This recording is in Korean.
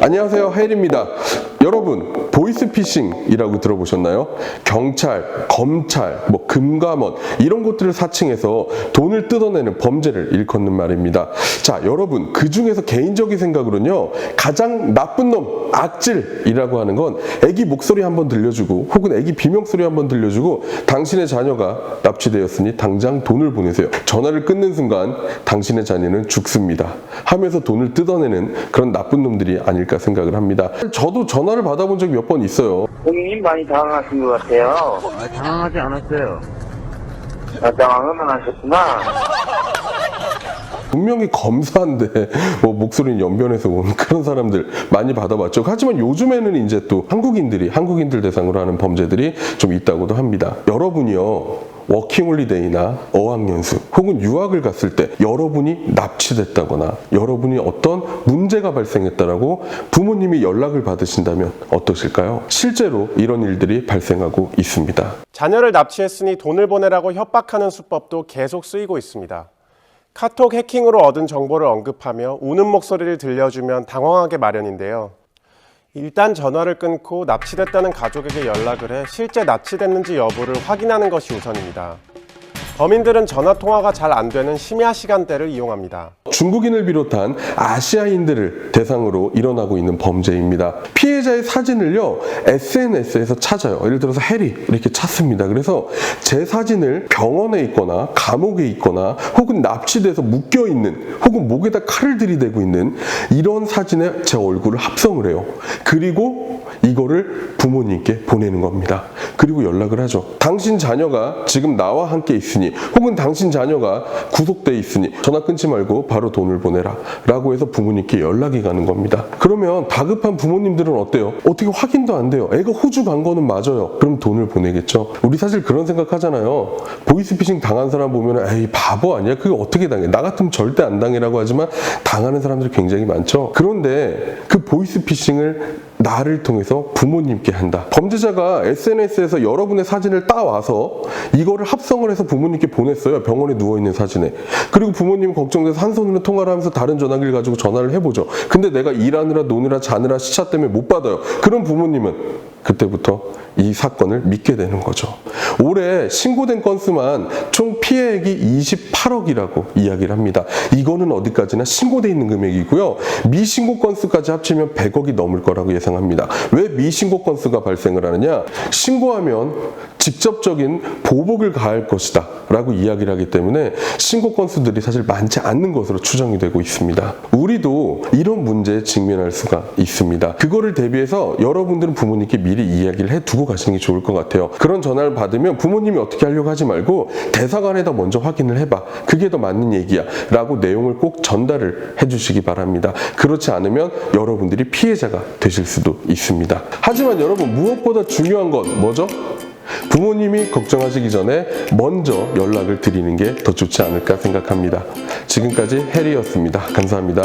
안녕하세요, 해일입니다. 여러분, 보이스피싱이라고 들어보셨나요? 경찰, 검찰, 금감원 이런 곳들을 사칭해서 돈을 뜯어내는 범죄를 일컫는 말입니다. 자, 여러분, 그 중에서 개인적인 생각으로는요, 가장 나쁜 놈, 악질이라고 하는 건 애기 목소리 한번 들려주고 혹은 애기 비명소리 한번 들려주고 당신의 자녀가 납치되었으니 당장 돈을 보내세요. 전화를 끊는 순간 당신의 자녀는 죽습니다. 하면서 돈을 뜯어내는 그런 나쁜 놈들이 아닐까 생각을 합니다. 저도 전화를 받아본 적이 몇 번 있어요. 고객님 많이 당황하신 것 같아요. 당황하지 않았어요. 당황은 하셨구나. 분명히 검사인데 목소리는 연변에서 온 그런 사람들 많이 받아봤죠. 하지만 요즘에는 이제 또 한국인들 대상으로 하는 범죄들이 좀 있다고도 합니다. 여러분이요, 워킹홀리데이나 어학연수 혹은 유학을 갔을 때 여러분이 납치됐다거나 여러분이 어떤 문제가 발생했다라고 부모님이 연락을 받으신다면 어떠실까요? 실제로 이런 일들이 발생하고 있습니다. 자녀를 납치했으니 돈을 보내라고 협박하는 수법도 계속 쓰이고 있습니다. 카톡 해킹으로 얻은 정보를 언급하며 우는 목소리를 들려주면 당황하게 마련인데요. 일단 전화를 끊고 납치됐다는 가족에게 연락을 해 실제 납치됐는지 여부를 확인하는 것이 우선입니다. 범인들은 전화통화가 잘 안 되는 심야 시간대를 이용합니다. 중국인을 비롯한 아시아인들을 대상으로 일어나고 있는 범죄입니다. 피해자의 사진을요, SNS에서 찾아요. 예를 들어서 해리 이렇게 찾습니다. 그래서 제 사진을 병원에 있거나 감옥에 있거나 혹은 납치돼서 묶여있는 혹은 목에다 칼을 들이대고 있는 이런 사진에 제 얼굴을 합성을 해요. 그리고 이거를 부모님께 보내는 겁니다. 그리고 연락을 하죠. 당신 자녀가 지금 나와 함께 있으니 혹은 당신 자녀가 구속돼 있으니 전화 끊지 말고 바로 돈을 보내라 라고 해서 부모님께 연락이 가는 겁니다. 그러면 다급한 부모님들은 어때요? 어떻게 확인도 안 돼요. 애가 호주 간 거는 맞아요. 그럼 돈을 보내겠죠. 우리 사실 그런 생각 하잖아요. 보이스피싱 당한 사람 보면 에이 바보 아니야? 그게 어떻게 당해? 나 같으면 절대 안 당해라고 하지만 당하는 사람들이 굉장히 많죠. 그런데 그 보이스피싱을 나를 통해서 부모님께 한다. 범죄자가 SNS에서 여러분의 사진을 따와서 이거를 합성을 해서 부모님께 보냈어요. 병원에 누워있는 사진에. 그리고 부모님은 걱정돼서 한 손으로 통화를 하면서 다른 전화기를 가지고 전화를 해보죠. 근데 내가 일하느라 노느라 자느라 시차 때문에 못 받아요. 그럼 부모님은 그때부터 이 사건을 믿게 되는 거죠. 올해 신고된 건수만 총 피해액이 28억이라고 이야기를 합니다. 이거는 어디까지나 신고돼 있는 금액이고요. 미신고 건수까지 합치면 100억이 넘을 거라고 예상합니다. 왜 미신고 건수가 발생을 하느냐? 신고하면 직접적인 보복을 가할 것이다 라고 이야기를 하기 때문에 신고 건수들이 사실 많지 않는 것으로 추정이 되고 있습니다. 우리도 이런 문제에 직면할 수가 있습니다. 그거를 대비해서 여러분들은 부모님께 미리 이야기를 해두고 가시는 게 좋을 것 같아요. 그런 전화를 받으면 부모님이 어떻게 하려고 하지 말고 대사관에다 먼저 확인을 해봐. 그게 더 맞는 얘기야 라고 내용을 꼭 전달을 해주시기 바랍니다. 그렇지 않으면 여러분들이 피해자가 되실 수도 있습니다. 하지만 여러분, 무엇보다 중요한 건 뭐죠? 부모님이 걱정하시기 전에 먼저 연락을 드리는 게 더 좋지 않을까 생각합니다. 지금까지 해리였습니다. 감사합니다.